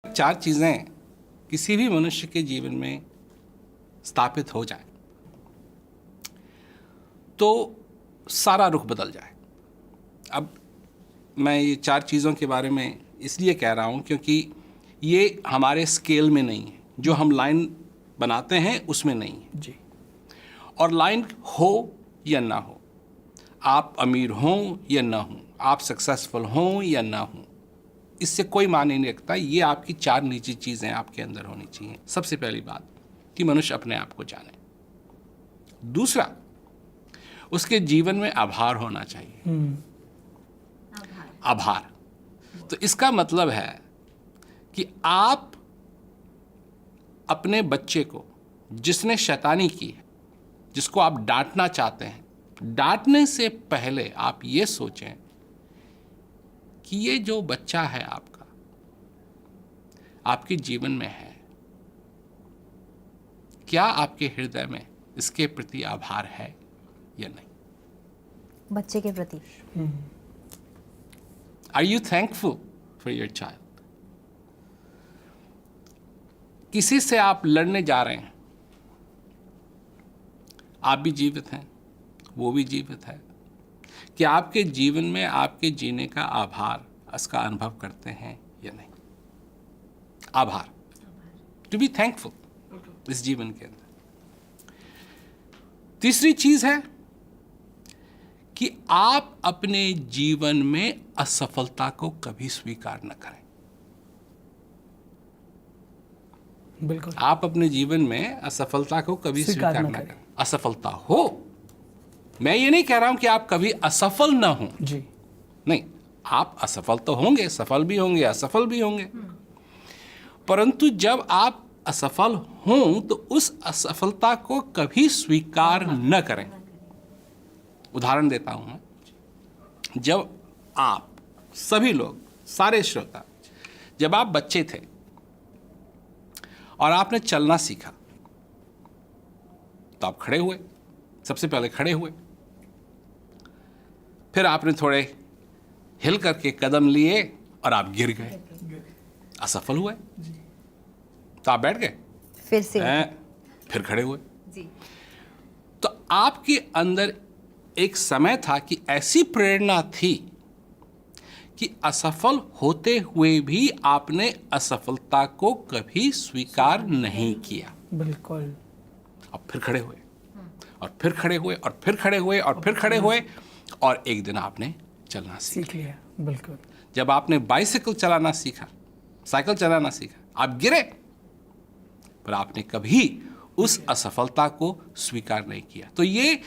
चार चीज़ें किसी भी मनुष्य के जीवन में स्थापित हो जाए तो सारा रुख बदल जाए। अब मैं ये चार चीज़ों के बारे में इसलिए कह रहा हूँ क्योंकि ये हमारे स्केल में नहीं है, जो हम लाइन बनाते हैं उसमें नहीं है जी। और लाइन हो या ना हो, आप अमीर हों या ना हों, आप सक्सेसफुल हों या ना हों, इससे कोई मायने नहीं रखता। ये आपकी चार निजी चीज़ें आपके अंदर होनी चाहिए। सबसे पहली बात कि मनुष्य अपने आप को जाने। दूसरा, उसके जीवन में आभार होना चाहिए। आभार तो इसका मतलब है कि आप अपने बच्चे को, जिसने शैतानी की है, जिसको आप डांटना चाहते हैं, डांटने से पहले आप ये सोचें कि ये जो बच्चा है आपका, आपके जीवन में है, क्या आपके हृदय में इसके प्रति आभार है या नहीं? बच्चे के प्रति are you thankful for your child? किसी से आप लड़ने जा रहे हैं, आप भी जीवित हैं, वो भी जीवित है, कि आपके जीवन में आपके जीने का आभार, इसका अनुभव करते हैं या नहीं? आभार, टू बी थैंकफुल इस जीवन के अंदर। तीसरी चीज है कि आप अपने जीवन में असफलता को कभी स्वीकार न करें। बिल्कुल। आप अपने जीवन में असफलता को कभी स्वीकार न करें। असफलता हो, मैं ये नहीं कह रहा हूं कि आप कभी असफल ना हो जी। नहीं, आप असफल तो होंगे, सफल भी होंगे, असफल भी होंगे, परंतु जब आप असफल हों तो उस असफलता को कभी स्वीकार न करें। उदाहरण देता हूं मैं, जब आप सभी लोग, सारे श्रोता, जब आप बच्चे थे और आपने चलना सीखा तो आप खड़े हुए, सबसे पहले खड़े हुए, फिर आपने थोड़े हिल करके कदम लिए और आप गिर गए, असफल हुए, तो आप बैठ गए, फिर से फिर खड़े हुए। जी। तो आपके अंदर एक समय था कि ऐसी प्रेरणा थी कि असफल होते हुए भी आपने असफलता को कभी स्वीकार नहीं किया। बिल्कुल। अब फिर खड़े हुए और फिर खड़े हुए और फिर खड़े हुए और फिर खड़े हुए और एक दिन आपने चलना सीख लिया। बिल्कुल। जब आपने बाइसिकल चलाना सीखा, साइकिल चलाना सीखा, आप गिरे, पर आपने कभी उस असफलता को स्वीकार नहीं किया। तो ये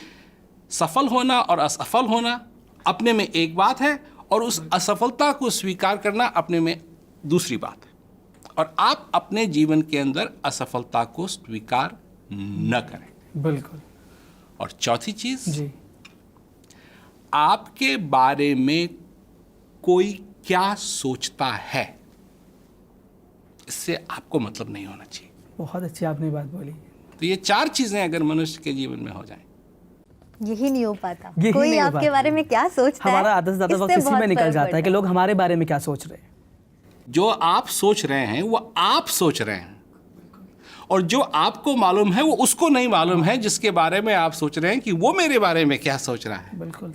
सफल होना और असफल होना अपने में एक बात है और उस असफलता को स्वीकार करना अपने में दूसरी बात है। और आप अपने जीवन के अंदर असफलता को स्वीकार न करें। बिल्कुल। और चौथी चीज, जी। आपके बारे में कोई क्या सोचता है, इससे आपको मतलब नहीं होना चाहिए। बहुत अच्छी आपने बात बोली। तो ये चार चीजें अगर मनुष्य के जीवन में हो जाएं, यही नहीं हो पाता। यही कोई नहीं हो आपके पाता। बारे में क्या सोचता है, हमारा आधा से ज्यादा वक्त इससे इसी में बहुत निकल फर्क जाता है पड़ता कि लोग हमारे बारे में क्या सोच रहे हैं। जो आप सोच रहे हैं वो आप सोच रहे हैं, और जो आपको मालूम है वो उसको नहीं मालूम है जिसके बारे में आप सोच रहे हैं कि वो मेरे बारे में क्या सोच रहा है। बिल्कुल।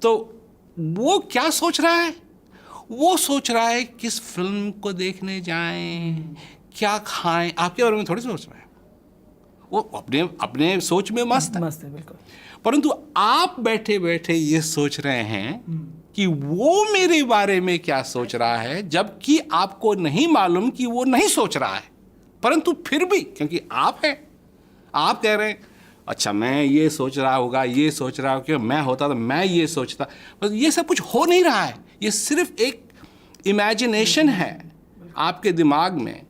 तो वो क्या सोच रहा है? वो सोच रहा है किस फिल्म को देखने जाएं, क्या खाएं, आपके बारे में थोड़ी सोच रहा है। वो अपने अपने सोच में मस्त है। मस्त है। बिल्कुल। परंतु आप बैठे बैठे ये सोच रहे हैं कि वो मेरे बारे में क्या सोच रहा है, जबकि आपको नहीं मालूम कि वो नहीं सोच रहा है। परंतु फिर भी क्योंकि आप हैं, आप कह रहे हैं अच्छा मैं ये सोच रहा होगा, ये सोच रहा होगा, कि मैं होता तो मैं ये सोचता, बस ये सब कुछ हो नहीं रहा है। ये सिर्फ एक इमेजिनेशन है आपके दिमाग में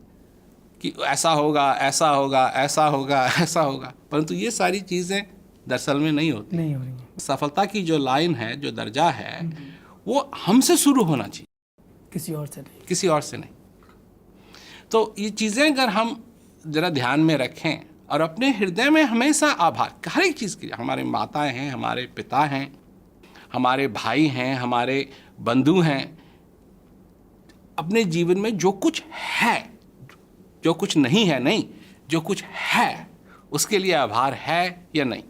कि ऐसा होगा, ऐसा होगा, ऐसा होगा, ऐसा होगा, परंतु ये सारी चीज़ें दरअसल में नहीं होती। नहीं हो रही है। सफलता की जो लाइन है, जो दर्जा है, वो हमसे शुरू होना चाहिए, किसी और से नहीं। किसी और से नहीं। तो ये चीज़ें अगर हम ज़रा ध्यान में रखें और अपने हृदय में हमेशा आभार, हर एक चीज़ की, हमारे माताएं हैं, हमारे पिता हैं, हमारे भाई हैं, हमारे बंधु हैं, अपने जीवन में जो कुछ है, जो कुछ नहीं है नहीं, जो कुछ है उसके लिए आभार है या नहीं?